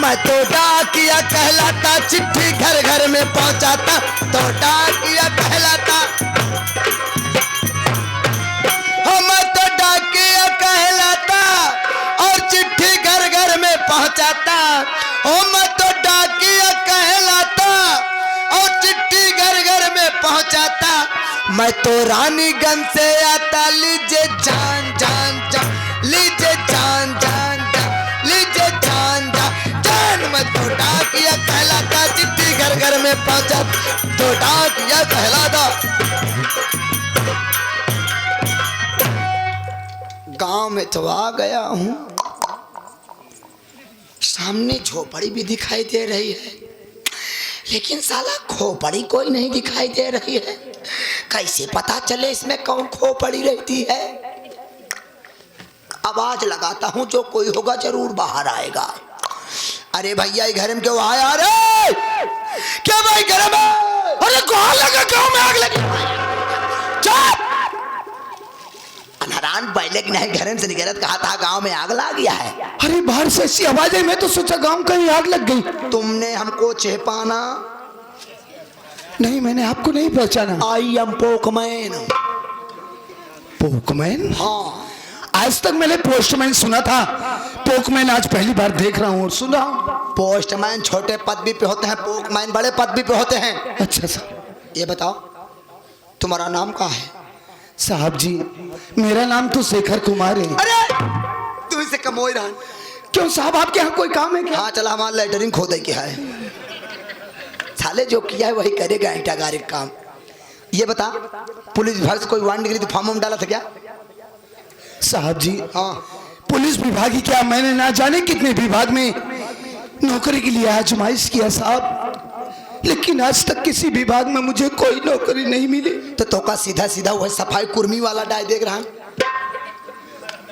मैं तो डाकिया कहलाता, चिट्ठी घर घर में पहुंचाता, तो डाकिया कहलाता। मैं तो डाकिया कहलाता और चिट्ठी घर घर में पहुंचाता। मैं तो डाकिया कहलाता और चिट्ठी घर घर में पहुंचाता। मैं तो रानीगंज से आता, लीजिए जान जान जान, लीजिए जान जान जान, लीजिए जान जान जान। मैं तो डाकिया कहलाता, चिट्ठी घर घर में पहुंचा, तो डाकिया कहलाता। गांव में तो आ गया हूं, सामने झोपड़ी भी दिखाई दे रही है, लेकिन साला खोपड़ी कोई नहीं दिखाई दे रही है। कैसे पता चले इसमें कौन खोपड़ी रहती है? आवाज लगाता हूं, जो कोई होगा जरूर बाहर आएगा। अरे भैया ये घर में क्यों आया? अरे क्या भाई घर में? अरे कौन लगा? गांव में आग लगी। चुप! अनहरान पहले की नहीं घर से निकलत, कहा था गांव में आग लग गया है। अरे बाहर से ऐसी आवाज है, मैं तो सोचा गांव कहीं आग लग गई। तुमने हमको चेपाना नहीं, मैंने आपको नहीं पहचाना। I am Pokemon. पोकमैन? हाँ, आज तक मैंने पोस्टमैन सुना था, पोकमैन आज पहली बार देख रहा हूँ और सुना। पोस्टमैन छोटे पदवी पे होते हैं, पोकमैन बड़े पदवी पे होते हैं। अच्छा साहब, ये बताओ तुम्हारा नाम क्या है? साहब जी मेरा नाम तो शेखर कुमार है। अरे तुम इसे कमोई रहा। क्यों साहब, आपके यहाँ कोई काम है क्या? हाँ चला, हमारा लेटरिंग खोदे के है। साले जो किया है वही करेगा ईटा गारे काम। ये बता, पुलिस विभाग से कोई वारंट निकली तो फॉर्म डाला था क्या? साहब जी हाँ, पुलिस विभाग ही क्या, मैंने ना जाने कितने विभाग में नौकरी के लिए आजमाइश किया साहब, लेकिन आज तक किसी विभाग में मुझे कोई नौकरी नहीं मिली। तो का सीधा सीधा वह सफाई कुर्मी वाला डाय देख रहा है।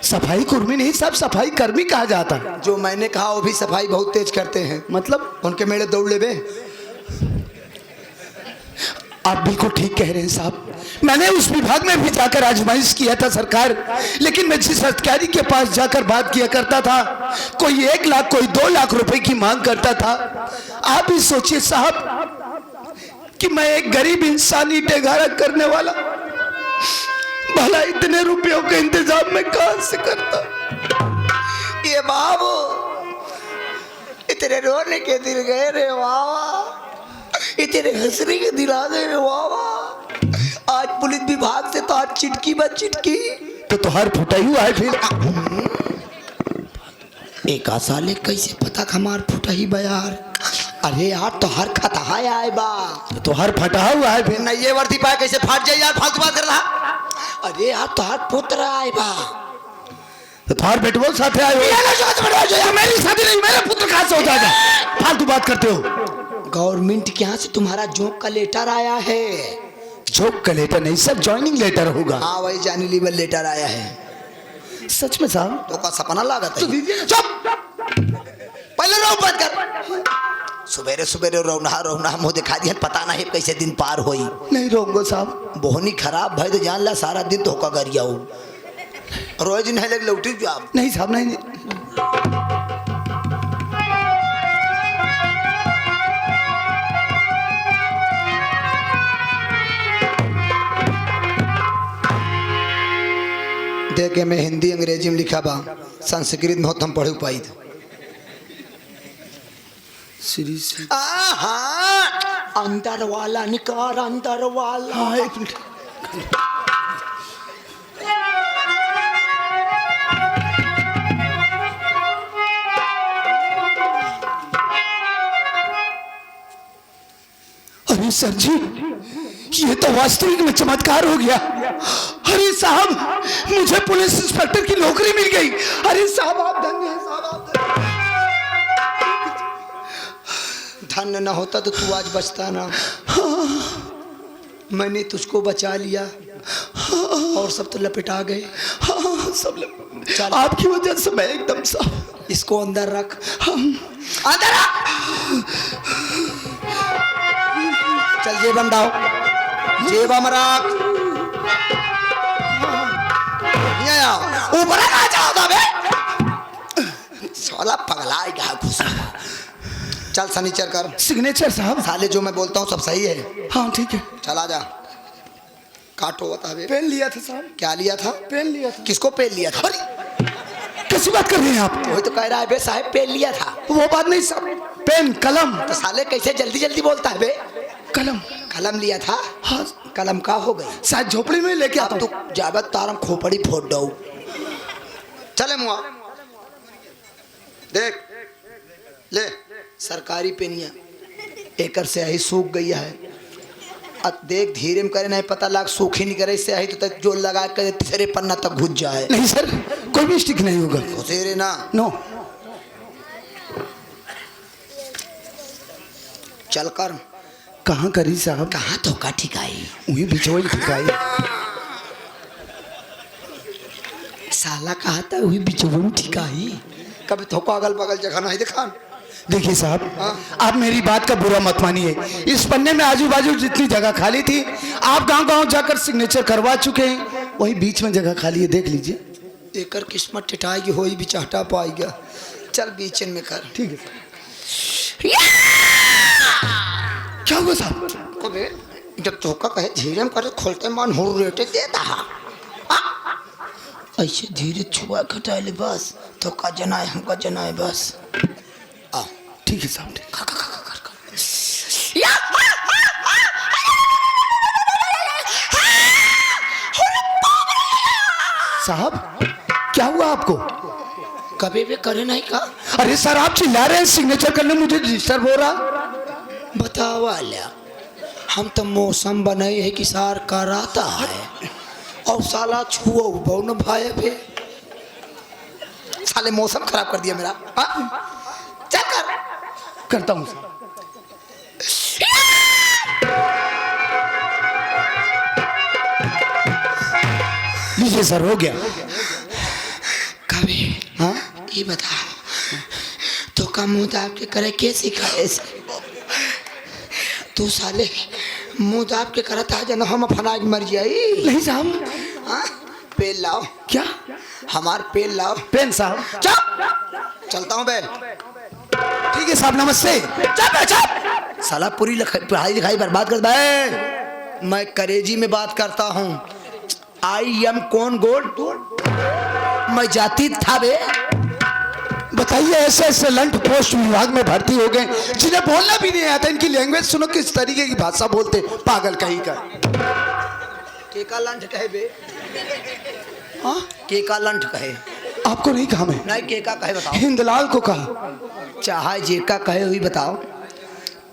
सफाई कुर्मी नहीं साहब, सफाई कर्मी कहा जाता है। जो मैंने कहा वो भी सफाई बहुत तेज करते हैं। मतलब उनके मेले दौड़ ले बे। आप बिल्कुल ठीक कह रहे हैं साहब, मैंने उस विभाग में भी जाकर आजमाइश किया था सरकार, लेकिन मैं जिस अधिकारी के पास जाकर बात किया करता था, कोई 1 लाख कोई 2 लाख रुपए की मांग करता था। आप ही सोचिए साहब कि मैं एक गरीब इंसान ईंटें गारा करने वाला, भला इतने रुपयों के इंतजाम में कहां से करता? ये बाबू इतने रोने के दिल गए रे वाह, इतने हंसने के दिल आ गए रे वाह। आज पुलिस विभाग से तो आज चिटकी बच चिटकी तो तुहार फुटाई हुआ है फिर। एक साले कैसे पता हमार फुटा ही बयार? अरे यार तो हर खता आए बा, तो तुहार फटा हुआ है फिर। नहीं ये वर्दी पाए कैसे फाट जाए यार, फालतू बात कर रहा। अरे यार तो हर पुत्र आए बा, तो तुहार बेटवो साथे आए हो, मेरी शादी नहीं, मेरा पुत्र कहां से हो जाएगा? फालतू बात करते हो। गवर्नमेंट के यहाँ से तुम्हारा जॉब का लेटर आया है। जॉब का लेटर नहीं सर, ज्वाइनिंग लेटर होगा। हाँ वही जानी लीवर लेटर आया है। सच में साहब? तो का सपना लागत है। तो दीजिए। चुप, पहले रो बंद कर। सुबेरे सुबेरे रोना रोना मुँह दिखा दिया, पता नहीं कैसे दिन पार होई। नहीं रोऊंगा साहब। बोहनी खराब भाई तो जान ला, सारा दिन तो होका गरिया हो। रोज नहीं लग लौटी जाब। नहीं साहब नहीं। देखे मैं हिंदी अंग्रेजी में लिखा बा, संस्कृत में होता हम पढ़े पाई थे। अंदर वाला निकार, अंदर वाला। हाँ एक मिनट। अरे सर जी ये तो वास्तविक में चमत्कार हो गया। अरे साहब मुझे पुलिस इंस्पेक्टर की नौकरी मिल गई। अरे साहब आप धन्य हैं साहब, आप धन्य ना होता तो तू आज बचता ना। मैंने तुझको बचा लिया और सब तो लपेटा गए। हाँ सब आपकी वजह से मैं एकदम साहब। इसको अंदर रख, अंदर रख। चल जेब हम डाओ, जेब हम रख। ऊपर आ जाओ बे। साला पगला गया घुसा। चल सनीचर कर सिग्नेचर साहब। साले, जो मैं बोलता हूँ सब सही है। हाँ ठीक है। चला जा। काटो बता बे। पेन लिया था साहब। क्या लिया था? पेन लिया था। किसको पेन लिया था? कैसी बात कर रहे हैं आप? वही तो कह रहा है बे साहब, पेन लिया था। वो बात नहीं साहब, पेन कलम। तो साले कैसे जल्दी जल्दी बोलता है बे? कलम। कलम लिया था। हाँ। कलम का हो गई? शायद झोपड़ी में लेके आता अब हूँ। तू जाबत तारम खोपड़ी फोड़ दो। चले मुआ देख ले, सरकारी पेनिया एकर से आई सूख गई है। अब देख धीरे में करे, नहीं पता लाग सूखी नहीं करे इससे आई तो तक जो लगा कर तीसरे पन्ना तक घुस जाए। नहीं सर, कोई भी स्टिक नहीं होगा। घुसेरे ना। नो। चल कर। कहाँ करी साहब? कहाँ धोखा ठिकाई? वही बिचौल ठिकाई। साला कहा था वही बिचौल ठिकाई। कभी धोखा अगल बगल जगह नहीं दिखा। देखिए साहब, आप मेरी बात का बुरा मत मानिए। इस पन्ने में आजू बाजू जितनी जगह खाली थी, आप गांव गांव जाकर सिग्नेचर करवा चुके हैं। वही बीच में जगह खाली है, देख लीजिए। एकर किस्मत टिटाएगी होई भी चाहता पाएगा। चल बीच में कर। ठीक है। क्या हुआ साहब? कबे जब धोखा कहे धीरे में करे, खोलते मन हो रेटे देता है। ऐसे धीरे छुआ घटाए बस। धोखा जनाए हमका जनाए बस। आ ठीक है साहब। ठीक। खा खा खा खा कर। साहब क्या हुआ आपको? कभी भी करे नहीं का? अरे सर आप चिल्ला रहे हैं, सिग्नेचर करने मुझे डिस्टर्ब हो रहा। बतावा लिया, हम तो मौसम बनाए है कि सार कराता है और साला छुआ बहु न भाई भी। साले मौसम खराब कर दिया मेरा। चल कर। करता हूँ। लीजिए सर, हो गया। कभी हाँ ये बता, तो का मुँह दाब के करे के सिखाए? तू साले मुँह दाब के करता है जन हम फनाज मर जाई। नहीं साहब। हाँ पेन लाओ। क्या? हमार पेन लाओ। पेन साहब। चुप। चलता हूँ बे। ठीक है साहब, नमस्ते। चुप चुप। साला पूरी पढ़ाई लिखाई बर्बाद कर दे। मैं करेजी में बात करता हूँ। आई एम कौन गोल्ड। मैं जाति था बे। बताइए, ऐसे ऐसे लंट पोस्ट विभाग में भर्ती हो गए जिन्हें बोलना भी नहीं आता। इनकी लैंग्वेज सुनो, किस तरीके की भाषा बोलते, पागल कहीं का। केका लंठ कहे बे? हाँ केका लंठ कहे? आपको नहीं कहा मैं? नहीं केका कहे बताओ। हिंदलाल को कहा। चाहे जेका कहे हुई बताओ।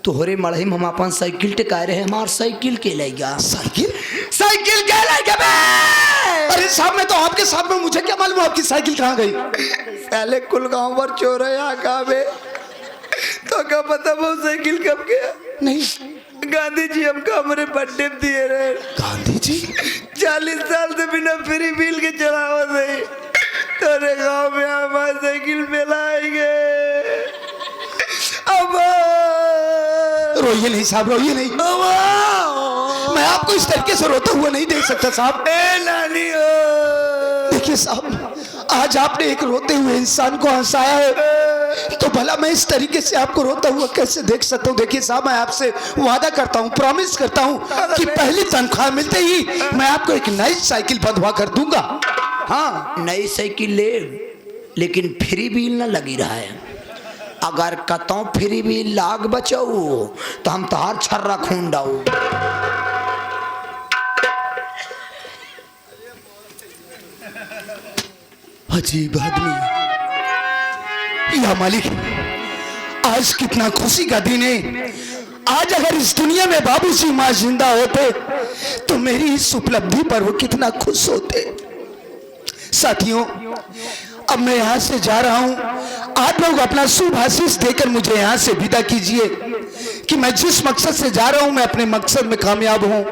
तोहरे मड़ही में हम अपन साइकिल टिकाए रहे, हमार साइकिल के लेगा। साइकिल? साइकिल के लेगा बे। अरे साहब मैं तो आपके साथ में, मुझे क्या मालूम आपकी साइकिल कहाँ गई? साले कुल गांव भर चोर है यहाँ का बे। तो क्या पता वो साइकिल कब गया? नहीं। गांधी जी हमको हमारे बर्थडे दिए रहे। गांधी जी? 40 साल से बिना फ्री बिल के चलावा नहीं। तेरे गांव में हमारे साइकिल पे लाएंगे। अब रोइए नहीं साहब, रोइए नहीं। मैं आपको इस तरीके से रोता हुआ नहीं देख सकता साहब। नानी देखिए साहब, आज आपने एक रोते हुए इंसान को हंसाया है, तो भला मैं इस तरीके से आपको रोता हुआ कैसे देख सकता हूँ? देखिए साहब, मैं आपसे वादा करता हूँ, प्रॉमिस करता हूँ कि पहली तनख्वाह मिलते ही मैं आपको एक नई साइकिल बंधवा कर दूंगा। हाँ, नई साइकिल ले, लेकिन फ्री बिल न लगी रहा है। अगर कतौ फ्री बिल लाग बचाऊ तो हम तहार छर्रा खून डाऊ। अजीब आदमी या मालिक, आज कितना खुशी का दिन है। आज अगर इस दुनिया में बाबूजी माँ जिंदा होते तो मेरी इस उपलब्धि पर वो कितना खुश होते। साथियों, अब मैं यहाँ से जा रहा हूँ। आप लोग अपना शुभ आशीष देकर मुझे यहाँ से विदा कीजिए कि मैं जिस मकसद से जा रहा हूँ मैं अपने मकसद में कामयाब हूँ।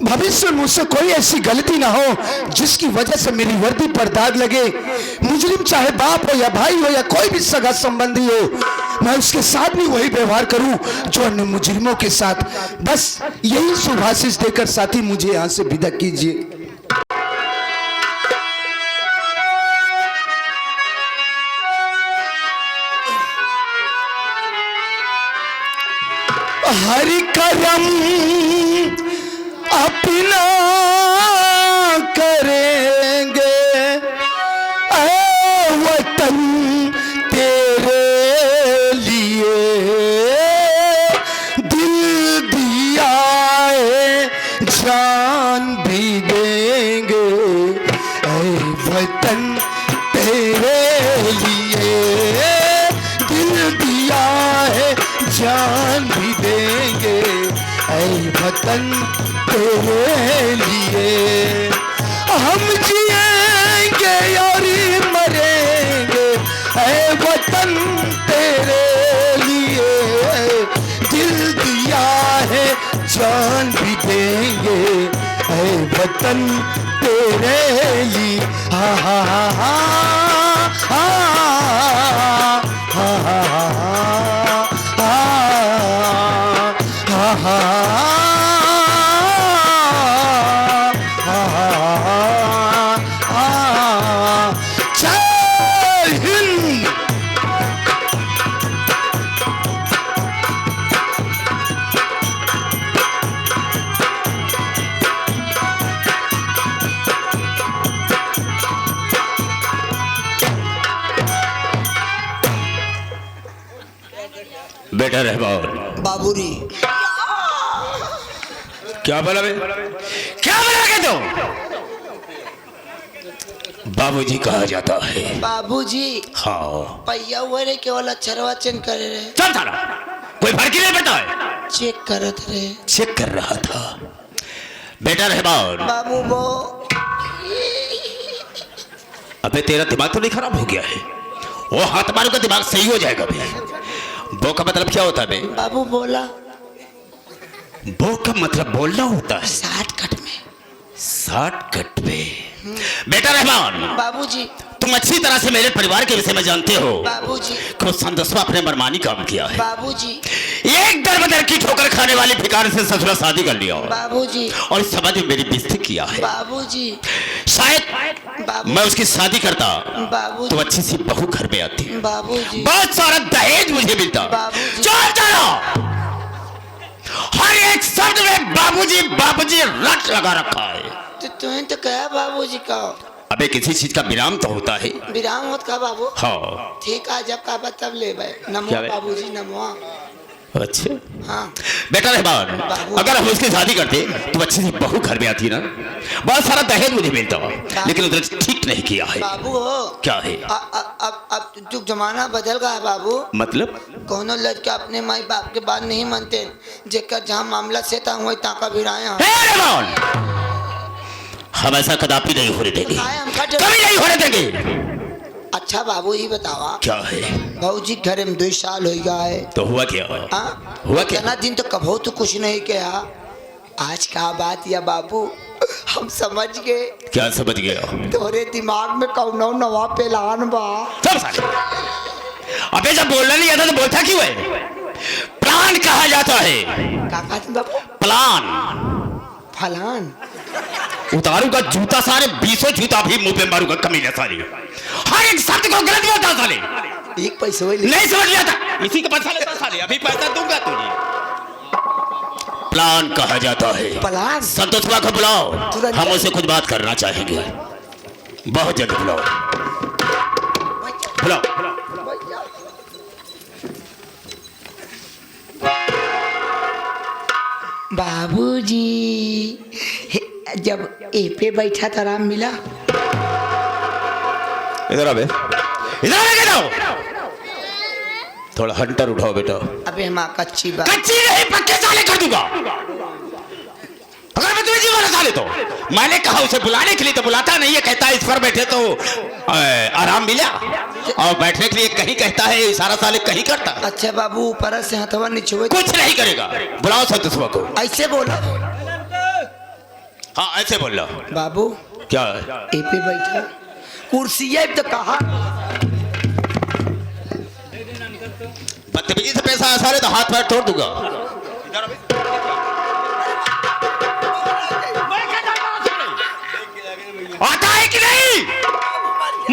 भविष्य में मुझसे कोई ऐसी गलती ना हो जिसकी वजह से मेरी वर्दी पर दाग लगे। मुजरिम चाहे बाप हो या भाई हो या कोई भी सगा संबंधी हो, मैं उसके साथ भी वही व्यवहार करूं जो अन्य मुजरिमों के साथ। बस यही शुभ आशीष देकर साथी मुझे यहाँ से विदा कीजिए। हर करम अपना करेंगे, ऐ वतन तेरे लिए दिल दिया है, जान भी देंगे, ऐ वतन तेरे लिए दिल दिया है, जान भी देंगे, ऐ वतन तेरे लिए। हम जिएंगे और मरेंगे, ऐ वतन तेरे लिए दिल दिया है, जान भी देंगे, ऐ वतन तेरे लिए। हा हा हा हा हा हा हा हा। जय हिंद। बेटा रहमान। बाबूरी। क्या बोला बे? क्या बोला के तुम? बाबूजी कहा जाता है। बाबूजी हाँ। पैया हुए रे केवल अक्षरवा चेक करे रे। चल साला, कोई फर्क ही नहीं पड़ता है। चेक करत रे। चेक कर रहा था। बेटा रहमान। बाबू वो अबे तेरा दिमाग तो नहीं खराब हो गया है? वो हाथ मारू का दिमाग सही हो जाएगा बे। बो का मतलब क्या होता है बे? बाबू बोला बो का मतलब बोलना होता है। शॉर्टकट में। शॉर्टकट में। बेटा रहमान, बाबूजी तुम अच्छी तरह से मेरे परिवार के विषय में जानते हो। बाबूजी खुद संदस्वा अपने मनमानी काम किया है। बाबूजी एक दर बदर की ठोकर खाने वाली भिखारी से ससुरा शादी कर लिया बाबूजी और इस समाज में मेरी बेइज्जती किया है। बाबूजी शायद बाबू मैं उसकी शादी करता बाबूजी तो अच्छी सी बहू घर में आती, बाबूजी बहुत सारा दहेज मुझे मिलता। बाबूजी। चल चलो, हर एक शब्द में बाबूजी बाबूजी रट लगा रखा है। तो तुम्हें तो कहा बाबूजी का अबे किसी चीज का विराम तो होता है। विराम होत का बाबू। हाँ। ठीक है, जब का तब ले भाई। नमो क्या बे? बाबूजी नमो। अच्छा हाँ बेटा रहमान, बाबू। अगर हम उसकी शादी करते तो अच्छी सी बहू घर में आती ना, बहुत सारा दहेज मुझे मिलता, लेकिन उसने ठीक नहीं किया है। बाबू हो क्या है? अब जो जमाना बदल गया है बाबू। मतलब? कोनो लड़का अपने माई बाप के बात नहीं मानते, जेकर जहाँ मामला से था वही ताका भी आया। हे रहमान, हम ऐसा कदापि नहीं होने देंगे, कभी नहीं होने देंगे। अच्छा बाबू ही बतावा क्या है? बाबूजी घरे में 2 साल हो गया है। तो हुआ क्या? हाँ? हुआ क्या? इतना दिन तो कभो तो कुछ नहीं किया। आज का बात या बाबू हम समझ गए। क्या समझ गया? तोरे दिमाग में कौनो नवा पेलान बा। सब साले, अबे जब बोलना नहीं आता तो बोलता क्यों है? प्लान कहा जाता है। का कहते बाबू? प्लान। फलान उतारूंगा जूता सारे, 20 जूता भी मुंह पे मारूंगा कमीने साले। हर एक शब्द को गलत बोलता साले। एक पैसे वही नहीं समझ लिया था, इसी का पैसा लेता साले, अभी पैसा दूंगा तुझे। प्लान कहा जाता है। प्लान? संतोषवा को बुलाओ, तुरंत। हम उससे कुछ बात करना चाहेंगे। बहुत जल्दी बुलाओ, बुलाओ। बाबूजी जब ए पे बैठा तो आराम मिला। इधर आ बे, इधर आ के जाओ। थोड़ा हंटर उठाओ बेटा। अबे हम कच्ची बात। कच्ची नहीं, पक्के साले कर दूंगा। अगर मैं तुम्हें जीवन साले तो मैंने कहा उसे बुलाने के लिए, तो बुलाता नहीं है, कहता है इस पर बैठे तो आराम मिला, और बैठने के लिए कहीं कहता है इशारा साले कहीं करता। अच्छा बाबू ऊपर से हथवा नीचे हुए कुछ नहीं करेगा। बुलाओ संतोषवा को। ऐसे बोला? हाँ ऐसे बोल लो। बाबू क्या? ए पे बैठा, कुर्सी है तो कहा। बदतमीजी से पैसा आ सारे तो हाथ पैर तोड़ दूंगा। आता है कि नहीं?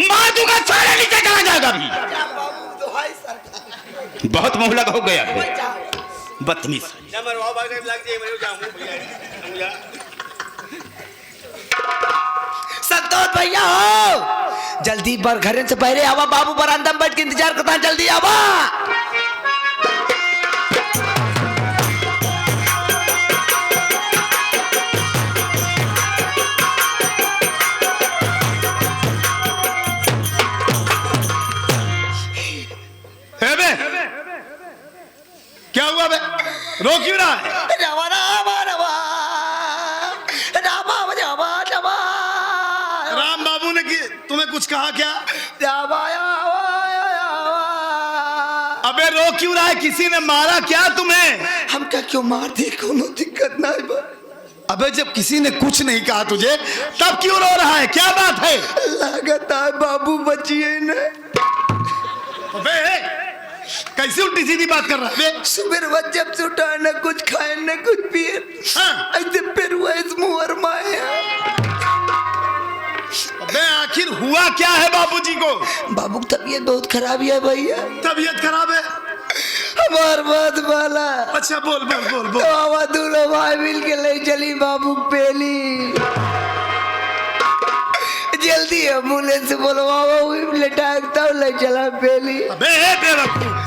मार दूंगा, सारे नीचे चला जाएगा अभी। बहुत मुंह लगा हो गया है। बदतमीज। संतोष भैया हो, जल्दी बर घरे से पहले आवा, बाबू बरामदा में बैठ के इंतजार करता है, जल्दी आवा। क्या हुआ बे? रो क्यों रहा है? राम बाबू ने तुम्हें कुछ कहा क्या? अबे रो क्यों रहा है? किसी ने मारा क्या तुम्हें? हम क्या क्यों मार दी? कोनो दिक्कत नहीं बा। अबे जब किसी ने कुछ नहीं कहा तुझे तब क्यों रो रहा है? क्या बात है? लगता है बाबू बचिए न। अबे कैसी उल्टी सीधी बात कर रहा है? सुबह जब से उठा न कुछ खाए न कुछ पिए, ऐसे फिर हुआ इस मुहर माया। अबे आखिर हुआ क्या है बाबूजी को? बाबू की तबीयत बहुत खराब है भैया। तबीयत खराब है? हमार बात वाला। अच्छा बोल बोल बोल बोल। बाबा दूल्हा भाई मिल के ले चली बाबू पेली। जल्दी एम्बुलेंस बोलवाओ, लेटाता ले चला पेली। अबे बेवकूफ,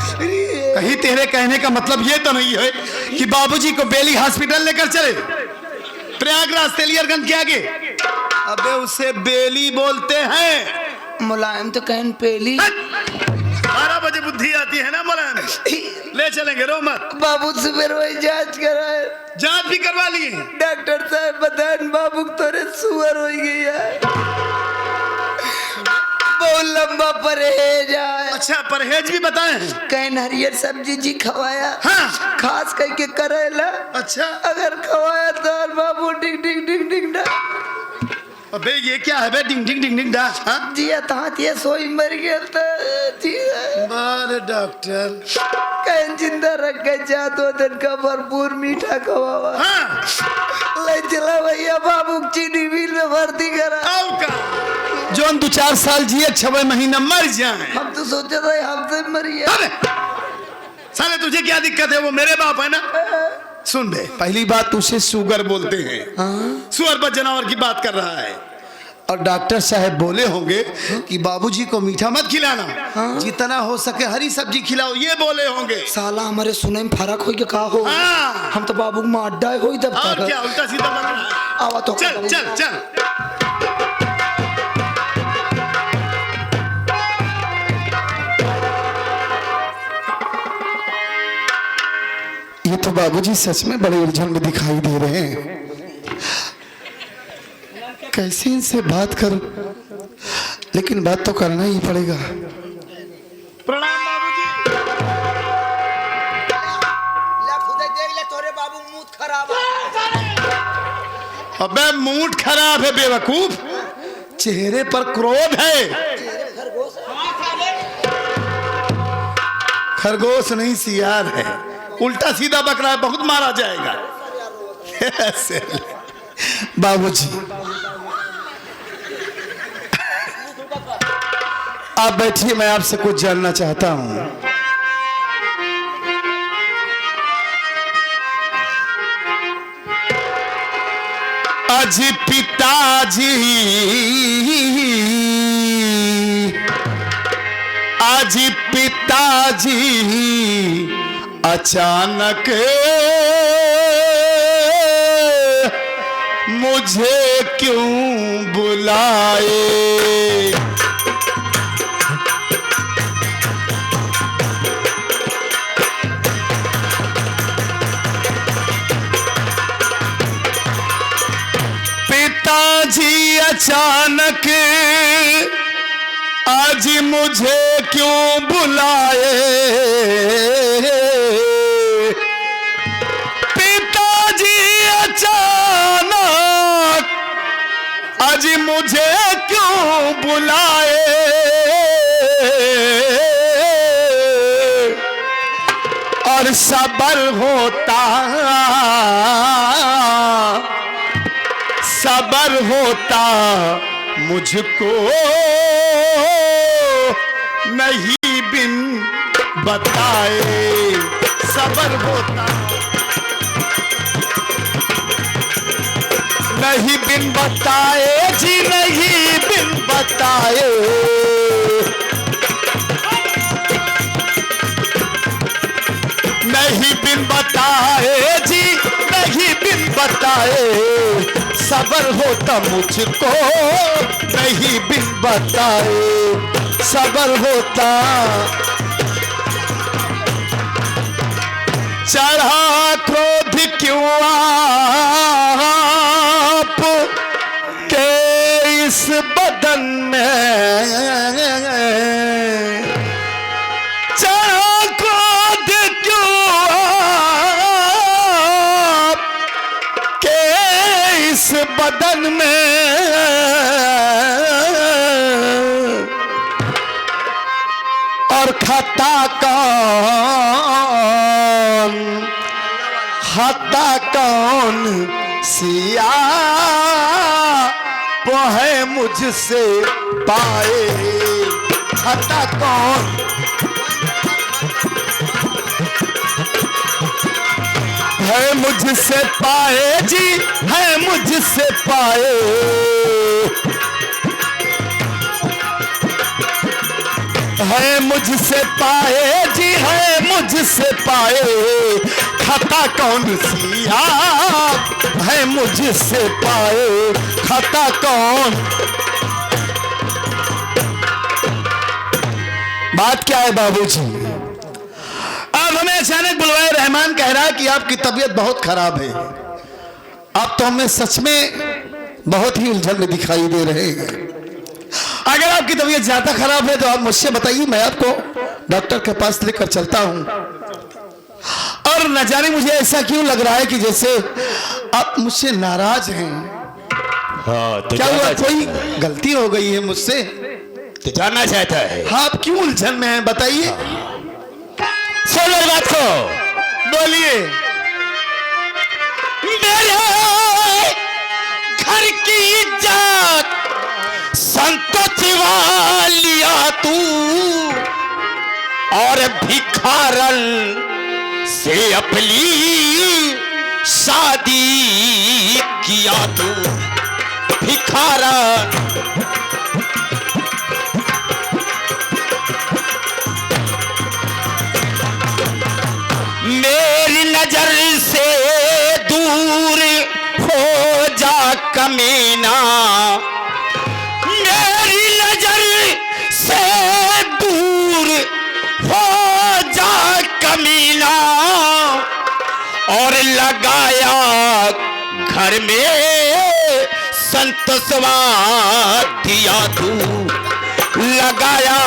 कहीं तेरे कहने का मतलब ये तो नहीं है कि बाबूजी को बेली हॉस्पिटल लेकर चले? प्रयागराज तेलियरगंज के आगे? अबे उसे बेली बोलते हैं। मुलायम तो कहन पेली। 12 बजे बुद्धि आती है ना मुलायम। ले चलेंगे, रो मत। बाबू सुबह वही जांच कराए। जांच भी करवा लिए? डॉक्टर साहब बताएं बाबू तोरे सुअर हो गई है, बहुत लंबा परहेज है। अच्छा परहेज भी बताए? कहीं हरियर सब्जी जी खवाया। हाँ। खास करके करेला। अच्छा अगर खवाया तो बाबू डिग डिग डिग डिग डा। अबे ये क्या है बे? डिंग डिंग डिंग डिंग डा? हाँ? जी तात ये सोई मर गया था। बार डॉक्टर कहीं जिंदा रख के जा तो दिन का भरपूर मीठा खवावा। हाँ। ले चला भैया बाबू चीनी मिल में भर्ती करा। जो 2-4 साल जिए 6 महीना मर जाए। हम तो सोचे थे हमसे मरिए। साले तुझे क्या दिक्कत है? वो मेरे बाप है ना। सुन बे, पहली बात उसे शुगर बोलते हैं। सुअर पर जानवर की बात कर रहा है। और डॉक्टर साहब बोले होंगे कि बाबूजी को मीठा मत खिलाना, जितना हो सके हरी सब्जी खिलाओ, ये बोले होंगे। साला हमारे सुने में फर्क हो क्या कहा हो? हाँ। हम तो बाबू में अड्डा हो तब और क्या उल्टा सीधा लग रहा है? आवा तो चल चल चल। ये तो बाबूजी सच में बड़े उलझन में दिखाई दे रहे हैं। कैसे इनसे बात करूं, लेकिन बात तो करना ही पड़ेगा। प्रणाम बाबूजी। तोरे बाबू मूड खराब अबे मूड खराब है बेवकूफ, चेहरे पर क्रोध है। खरगोश नहीं सियार है। उल्टा सीधा बकरा है, बहुत मारा जाएगा। बाबूजी आप बैठिए, मैं आपसे कुछ जानना चाहता हूं। आज पिताजी, आज पिताजी अचानक मुझे क्यों बुलाए? पिताजी अचानक आज मुझे क्यों बुलाए? पिताजी अचानक आज मुझे क्यों बुलाए? और सबर होता मुझको नहीं बिन बताए। सबर होता नहीं बिन बताए जी, नहीं बिन बताए, नहीं बिन बताए जी, नहीं बिन बताए, सबर होता मुझको नहीं बिन बताए, सबर होता। चढ़ा क्रोध क्यों आप के इस बदन में, चढ़ा क्रोध क्यों आप के इस बदन में, और खता कौन सिया वो है मुझसे पाए, खता कौन है मुझसे पाए जी, है मुझसे पाए, है मुझसे पाए जी, है मुझसे पाए, खता कौन सिया है मुझसे पाए, खता कौन। बात क्या है बाबूजी? अब हमें अचानक बुलवाए रहमान कह रहा है कि आपकी तबीयत बहुत खराब है। आप तो हमें सच में बहुत ही उलझन में दिखाई दे रहे हैं। अगर आपकी तबीयत ज्यादा खराब है तो आप मुझसे बताइए, मैं आपको डॉक्टर के पास लेकर चलता हूं। और न जाने मुझे ऐसा क्यों लग रहा है कि जैसे आप मुझसे नाराज हैं। हाँ, तो क्या हुआ, कोई गलती हो गई है मुझसे? तो जानना चाहता है। हाँ, आप क्यों उलझन में हैं बताइए। सुन लो बात को, बोलिए। मेरे घर की इज्जत संकोच लिया तू, और भिखारन से अपनी शादी किया तू, भिखारन। मेरी नजर से दूर हो जा कमीना, मेरी नजर से दूर हो जा कमीना, और लगाया घर में संतोषवा दिया तू, लगाया।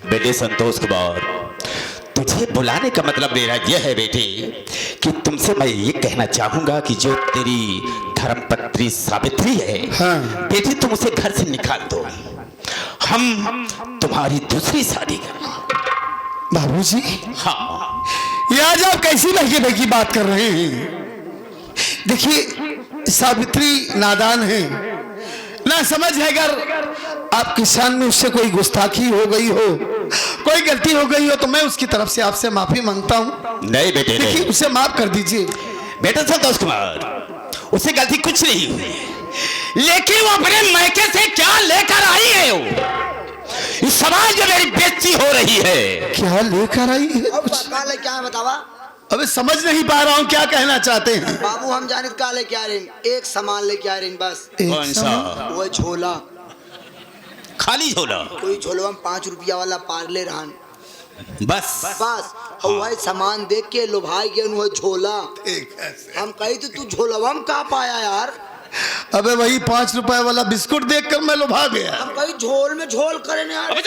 बेटे संतोष कुमार, तुझे बुलाने का मतलब मेरा यह है बेटे कि तुमसे मैं ये कहना चाहूंगा कि जो तेरी धर्मपत्नी सावित्री है, हाँ। बेटे तुम उसे घर से निकाल दो, हम तुम्हारी दूसरी शादी करें। बाबूजी, हाँ, ये आज आप कैसी लगी लगी बात कर रहे हैं? देखिए, सावित्री नादान है, ना समझ है। अगर आपकी शान में उससे कोई गुस्ताखी हो गई हो, कोई गलती हो गई हो, तो मैं उसकी तरफ से आपसे माफी मांगता हूँ। नहीं बेटे, देखिए, नहीं। उसे माफ कर दीजिए। बेटा संतोष कुमार, उससे गलती कुछ नहीं हुई, लेकिन वो अपने मैके से क्या लेकर आई है? वो इस समाज में मेरी बेइज्जती हो रही है। क्या लेकर आई है? क्या है बतावा? अबे समझ नहीं पा रहा हूँ क्या कहना चाहते हैं। बाबू हम जाने का लेके आ रहे हैं, एक सामान लेके आ रहे हैं बस। कौन सा? वो झोला, खाली झोला? कोई झोला में 5 रुपया वाला पार्ले रहन बस बस। वही सामान देख के लो भाई के वो झोला। हम कही तो तू झोलवा में का पाया यार? अबे वही 5 रुपए वाला बिस्कुट देखकर मैं लुभा गया। हम कही झोल में झोल करे यार।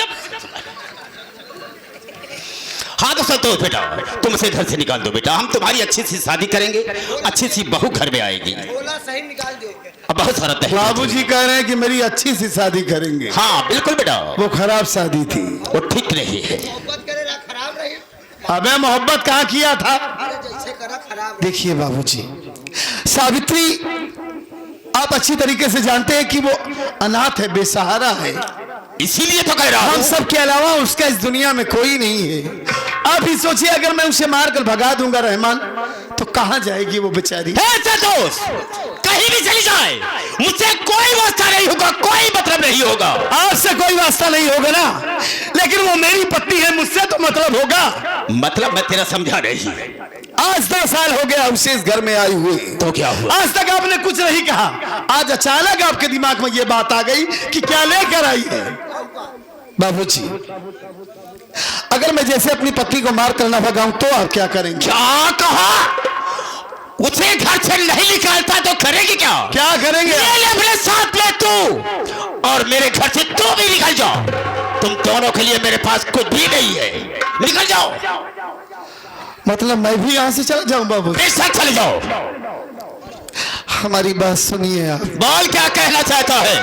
हाँ तो संतोष बेटा, तुम उसे घर से निकाल दो बेटा, हम तुम्हारी अच्छी सी शादी करेंगे, अच्छी सी बहू घर में आएगी। झोला सही निकाल दो। अब बहुत सारा दहेज। बाबूजी कह रहे हैं कि मेरी अच्छी सी शादी करेंगे। हाँ बिल्कुल बेटा, वो खराब शादी थी, वो ठीक नहीं है। मोहब्बत करे रहा खराब रही। अबे मोहब्बत कहाँ किया था? अरे जैसे करा खराब रही। देखिए बाबूजी, सावित्री आप अच्छी तरीके से जानते हैं कि वो अनाथ है, बेसहारा है। इसीलिए तो कह रहा हम हूं। सब के अलावा उसका इस दुनिया में कोई नहीं है। आप ही सोचिए, अगर मैं उसे मारकर भगा दूंगा रहमान, तो कहां जाएगी वो बेचारी? दोस्त कहीं भी चली जाए, मुझसे कोई वास्ता नहीं होगा, कोई मतलब नहीं होगा। आपसे कोई वास्ता नहीं होगा ना, लेकिन वो मेरी पत्नी है, मुझसे तो मतलब होगा। मतलब मैं तेरा समझा नहीं। आज 10 साल हो गया उसे इस घर में आई हुए, तो क्या हुआ? आज तक आपने कुछ नहीं कहा। आज अचानक आपके दिमाग में ये बात आ गई कि क्या लेकर आई है। बाबूजी, अगर मैं जैसे अपनी पत्नी को मार कर ना भगाऊं तो आप क्या करेंगे? क्या कहा? उसे घर से नहीं निकालता तो करेगी क्या? क्या करेंगे? ले अपने साथ ले तू, और मेरे घर से तू भी निकल जाओ। तुम दोनों के लिए मेरे पास कुछ भी नहीं है, निकल जाओ। मतलब मैं भी यहां से चला जाऊं? बाबू, मेरे साथ चले जाओ। हमारी बात सुनिए आप। बोल, क्या कहना चाहता है?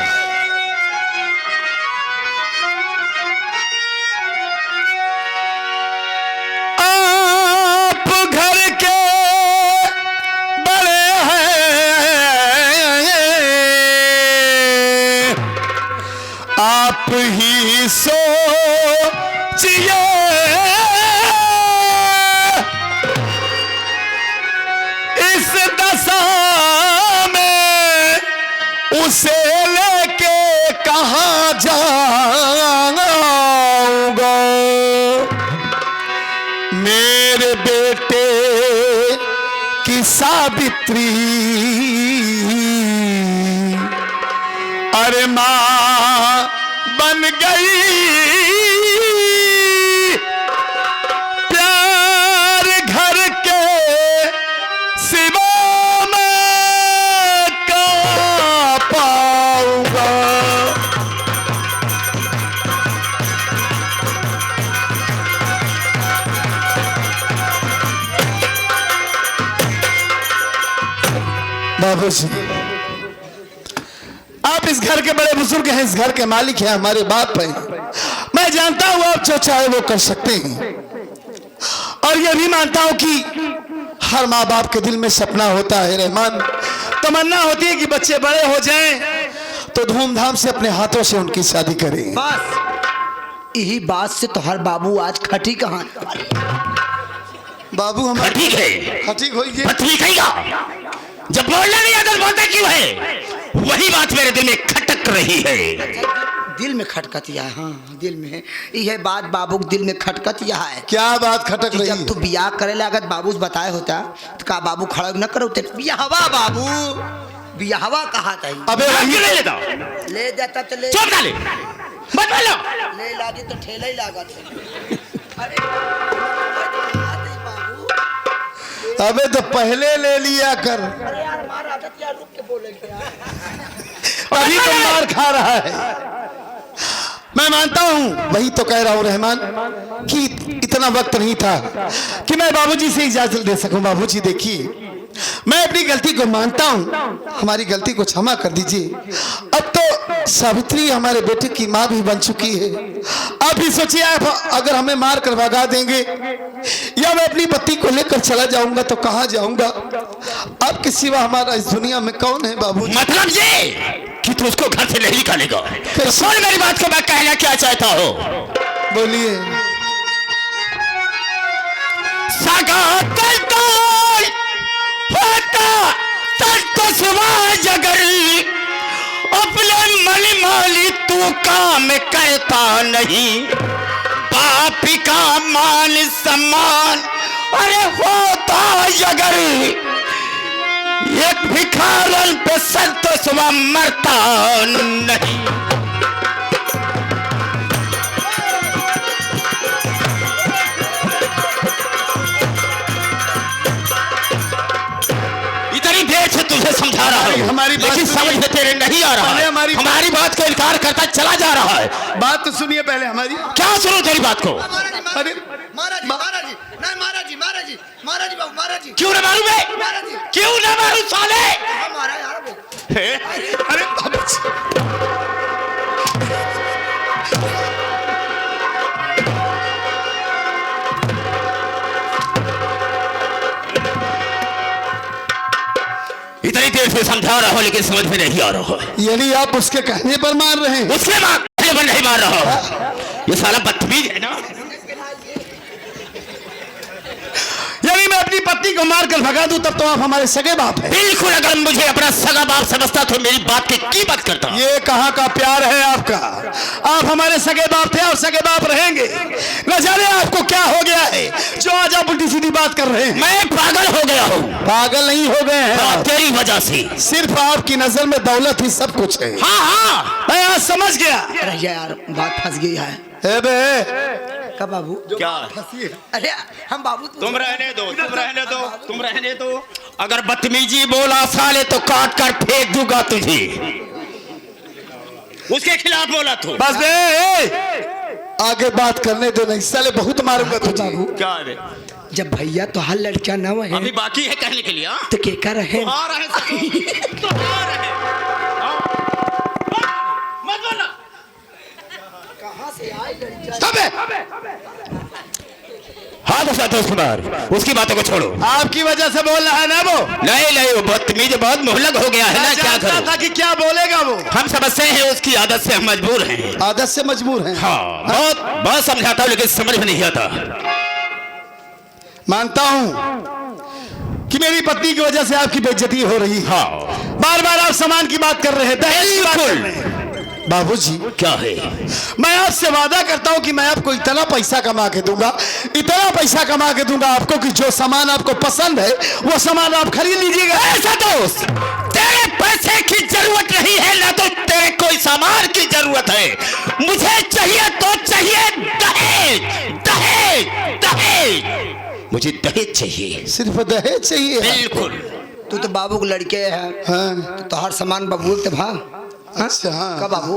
आप घर के बड़े हैं, आप ही सोचिए, इस दशा में उसे लेके कहाँ जाऊंगा? मेरे बेटे की सावित्री, अरे माँ बन गई, प्यार घर के सिवा मैं कहाँ पाऊंगा? बाबूजी, आप इस घर के बड़े बुजुर्ग हैं, इस घर के मालिक हैं, हमारे बाप हैं। मैं जानता हूं आप जो चाहे वो कर सकते हैं, और ये भी मानता हूं कि हर माँ बाप के दिल में सपना होता है रहमान, तमन्ना होती है कि बच्चे बड़े हो जाएं तो धूमधाम से अपने हाथों से उनकी शादी करें। बस यही बात से तो हर बाबू आज खटी कहाँ? बाबू हमारे ठीक है, ठीक होइए। ठीक है। जब बोलना नहीं आता बोलता क्यों है? वही बात मेरे दिल में खटक रही है। दिल में खटकतिया है। हाँ, दिल में यह बात बाबू के दिल में खटकतिया है। क्या बात खटक कि रही जब है? तू बियाह करे लागत बाबू से बताए होता तो का बाबू खड़ा न करो ते बियाहवा बाबू, बियाहवा कहा था। अबे वही ले लेता, ले जाता तो ले, चुप डाले, मत बोलो। ले लादी तो ठेला ही लागत है। अरे बाबू, अबे तो पहले ले लिया कर, अरे यार हमारा आदत यार रुक के बोलेंगे यार। अभी तो मार खा रहा है। मैं मानता हूं, वही तो कह रहा हूं रहमान कि इतना वक्त नहीं था कि मैं बाबूजी से इजाजत दे सकूं। बाबूजी देखिए, मैं अपनी गलती को मानता हूं, हमारी गलती को क्षमा कर दीजिए। अब तो सावित्री हमारे बेटे की माँ भी बन चुकी है। आप ही सोचिए, आप अगर हमें मार कर भगा देंगे या मैं अपनी पत्नी को लेकर चला जाऊंगा तो कहाँ जाऊंगा? आपके सिवा हमारा इस दुनिया में कौन है बाबू? मतलब ये कि तू उसको घर से नहीं निकालेगा? तो सुन मेरी बात को, मैं कहना क्या चाहता हूँ। बोलिए। सगा करता होता तो सुबह अगर अपने मन माली तू काम करता नहीं, बाप का मान सम्मान अरे होता अगर एक भिखारन पे संतोष मरता नहीं। इतनी देर से तुझे समझा रहा हूँ, हमारी बात लेकिन समझ में तेरे नहीं आ रहा है। हमारी बात को इनकार करता चला जा रहा है। बात तो सुनिए पहले हमारी। क्या सुनो तेरी बात को? अरे महाराज जी, महाराज जी, नहीं महाराज जी, महाराज जी, महाराज जी, बाबू महाराज जी, क्यों ना मालूम है? महाराज जी, क्यों ना मालूम साले? हाँ महाराज यार वो। अरे बाबूजी, कितनी देर से समझा रहा हूँ लेकिन समझ में नहीं आ रहा है। यानी आप उसके कहने पर मार रहे हैं? उसके कहने पर नहीं मार रहा हूँ, ये साला बदतमीज है ना। यानी मैं अपनी पत्नी को मारकर भगा दूं तब तो आप हमारे सगे बाप हैं। बिल्कुल, अगर मुझे अपना सगा बाप समझता तो मेरी बात की कीमत करता। ये कहाँ का प्यार है आपका? आप हमारे सगे बाप थे और सगे बाप रहेंगे। न जाने आपको क्या हो गया है जो आज आप उल्टी सीधी बात कर रहे हैं। मैं पागल हो गया हूँ। पागल नहीं हो गए हैं आप। तेरी वजह से। सिर्फ आपकी नजर में दौलत ही सब कुछ है। हाँ हाँ, मैं आज समझ गया। अरे यार बात फंस गई है। ए बे, का बाबू? क्या? अरे हम बाबू तुम रहने दो, तुम रहने दो, तुम रहने दो। अगर बदतमीजी बोला साले तो काट कर फेंक दूंगा तुझे। उसके खिलाफ बोला तू। बस बे, आगे बात करने दो, नहीं साले बहुत मारूंगा तुझे। बाबू क्या है? जब भैया तो हर लड़का न है अभी बाकी है कहने के लिए। हाँ? तो के कर रहे तो आ रहे सब। तो आ रहे। हाँ? मत बोलना। कहां से आई लड़का? स्टॉप है। हाँ तो संतोष कुमार, उसकी बातों को छोड़ो। आपकी वजह से बोल रहा है ना वो। नहीं नहीं, वो बदतमीज बहुत मुहल्लक हो गया है ना, क्या जानता करूं? था कि क्या बोलेगा वो। हम समझते हैं उसकी आदत से हम मजबूर हैं। आदत से मजबूर हैं। हाँ, बहुत बहुत समझाता हूँ लेकिन समझ में नहीं आता। मानता हूं कि मेरी पत्नी की वजह से आपकी बेइज्जती हो रही है। हाँ, बार बार आप सामान की बात कर रहे हैं, दहेज की बात कर रहे हैं। बाबूजी, क्या है? मैं आपसे वादा करता हूं कि मैं आपको इतना पैसा कमा के दूंगा, इतना पैसा कमा के दूंगा आपको कि जो सामान आपको पसंद है वो सामान आप खरीद लीजिएगा। ऐसा दोस्त, तेरे पैसे की जरूरत नहीं है ना तो तेरे कोई सामान की जरूरत है। मुझे चाहिए तो चाहिए दहेज, दहेज, दहेज। मुझे दहेज चाहिए, सिर्फ दहेज चाहिए? बिल्कुल। तू तो बाबू के लड़के है। हाँ। तो हर सामान बाबू ते भा। अच्छा, हाँ। का बाबू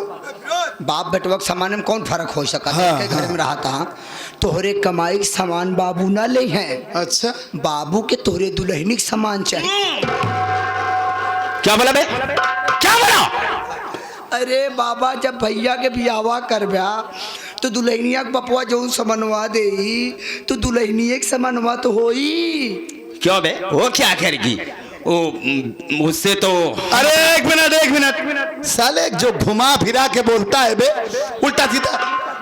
बाप बेटवा के सामान में कौन फर्क हो सका? हाँ, के घर में रहा था तोहरे कमाई के सामान बाबू ना ले हैं। अच्छा, बाबू के तोहरे दुल्हनी के सामान चाहिए। क्या बोला बे? क्या बोला? अरे बाबा, जब भैया के बियावा करब्या तो दुल्हनिया के बपुआ जो समनवा दे तो दुल्हनिया के समनवा तो होई। क्यों बे, वो क्या करेगी? वो मुझसे तो। अरे एक मिनट साले जो घुमा फिरा के बोलता है बे, उल्टा सीधा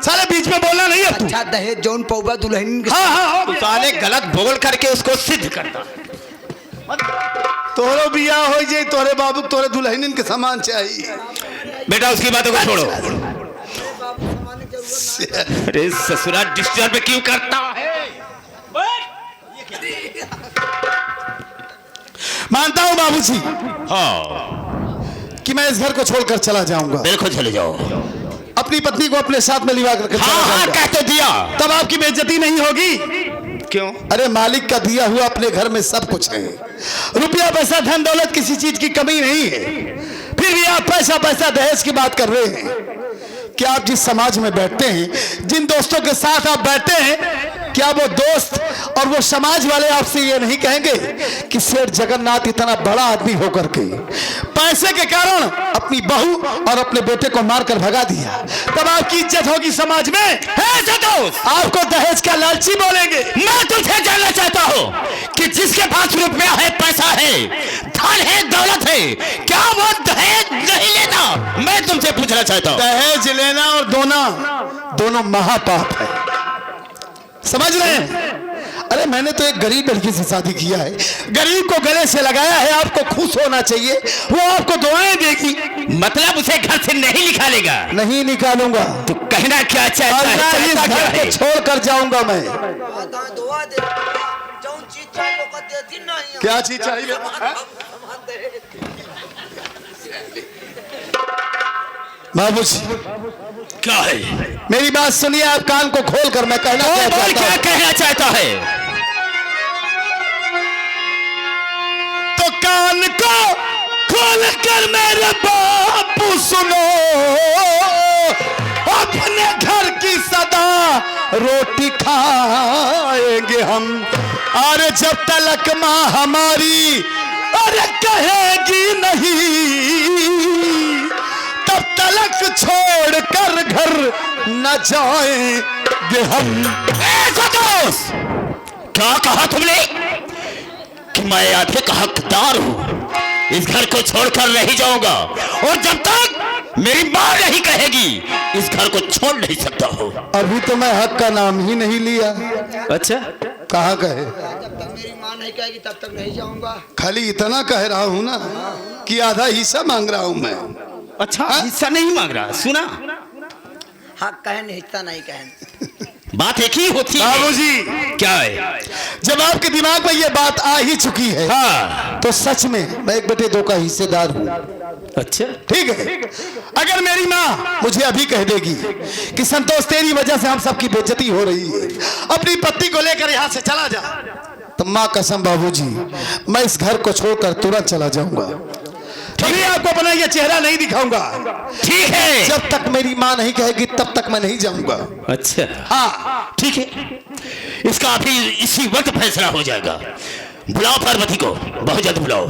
साले बीच में बोलना नहीं है तू। अच्छा दहेज जौन पौवा दुल्हन के। हाँ हाँ, तू साले गलत बोल करके उसको सिद्ध करता। तोरो बिया हो जाए, तोरे बाबू तोरे दुल्हन के सामान चाहिए। बेटा उसकी बातों को छोड़ो। अरे ससुरा डिस्टर्ब क्यों करता है? मानता हूँ बाबूजी हाँ, कि मैं इस घर को छोड़कर चला जाऊंगा। बिल्कुल चले जाओ। अपनी पत्नी को अपने साथ में लिवा करके हाँ चला हाँ, जाऊंगा। कह तो दिया। तब आपकी बेइज्जती नहीं होगी। क्यों? अरे मालिक का दिया हुआ अपने घर में सब कुछ है। रुपया पैसा धन दौलत किसी चीज की कमी नहीं है, फिर भी आप पैसा पैसा दहेज की बात कर रहे हैं। क्या आप जिस समाज में बैठते हैं, जिन दोस्तों के साथ आप बैठते हैं, क्या वो दोस्त और वो समाज वाले आपसे ये नहीं कहेंगे कि सेठ जगन्नाथ इतना बड़ा आदमी होकर के पैसे के कारण अपनी बहू और अपने बेटे को मारकर भगा दिया, तब आपकी इज्जत होगी समाज में? है दोस्त, आपको दहेज का लालची बोलेंगे। मैं तुझे जानना चाहता हूँ कि जिसके पास रुपया है, पैसा है, धन है, दौलत है, क्या वो दहेज नहीं लेना? मैं तुमसे पूछना चाहता हूँ। दहेज लेना और दोनों महापाप है, समझ रहे हैं? अरे मैंने तो एक गरीब लड़की से शादी किया है, गरीब को गले से लगाया है। आपको खुश होना चाहिए, वो आपको दुआएं देगी। मतलब उसे घर से नहीं निकालेगा? नहीं निकालूंगा। तू कहना क्या चाहता है? और इस चाहता क्या घर को है? छोड़ कर जाऊंगा मैं। क्या चीज चाहिए? बाबूजी क्या है? मेरी बात सुनिए, आप कान को खोल कर मैं कहना बोल चाहता क्या हूं। कहना चाहता है? तो कान को खोल कर मेरे बापू सुनो, अपने घर की सदा रोटी खाएंगे हम। अरे जब तलक माँ हमारी अरे कहेगी नहीं, तब तलक छोड़ कर घर न जाएंगे हम। क्या कहा तुमने कि मैं आधे का हकदार हूं? इस घर को छोड़कर नहीं जाऊंगा, और जब तक मेरी माँ नहीं कहेगी इस घर को छोड़ नहीं सकता हो। अभी तो मैं हक का नाम ही नहीं लिया। अच्छा, कहाँ कहे? जब तक मेरी माँ नहीं कहेगी तब तक नहीं जाऊंगा। खाली इतना कह रहा हूँ ना कि आधा हिस्सा मांग रहा हूँ मैं। अच्छा, हिस्सा नहीं मांग रहा, सुना? हक कहे हिस्सा नहीं कहे, बात एक ही होती है। बाबूजी, क्या है? जब आपके दिमाग में ये बात आ ही चुकी है, हाँ, तो सच में मैं 1/2 का हिस्सेदार हूँ। अच्छा, ठीक है। अगर मेरी माँ मुझे अभी कह देगी कि संतोष तेरी वजह से हम सबकी बेइज्जती हो रही है, अपनी पत्नी को लेकर यहाँ से चला जा, तो माँ कसम बाबूजी मैं इस घर को छोड़कर तुरंत चला जाऊंगा। कभी आपको अपना ये चेहरा नहीं दिखाऊंगा। ठीक है। जब तक मेरी माँ नहीं कहेगी तब तक मैं नहीं जाऊंगा। अच्छा, हाँ, ठीक है, इसका अभी इसी वक्त फैसला हो जाएगा। बुलाओ पार्वती को, बहुत जल्द बुलाओ।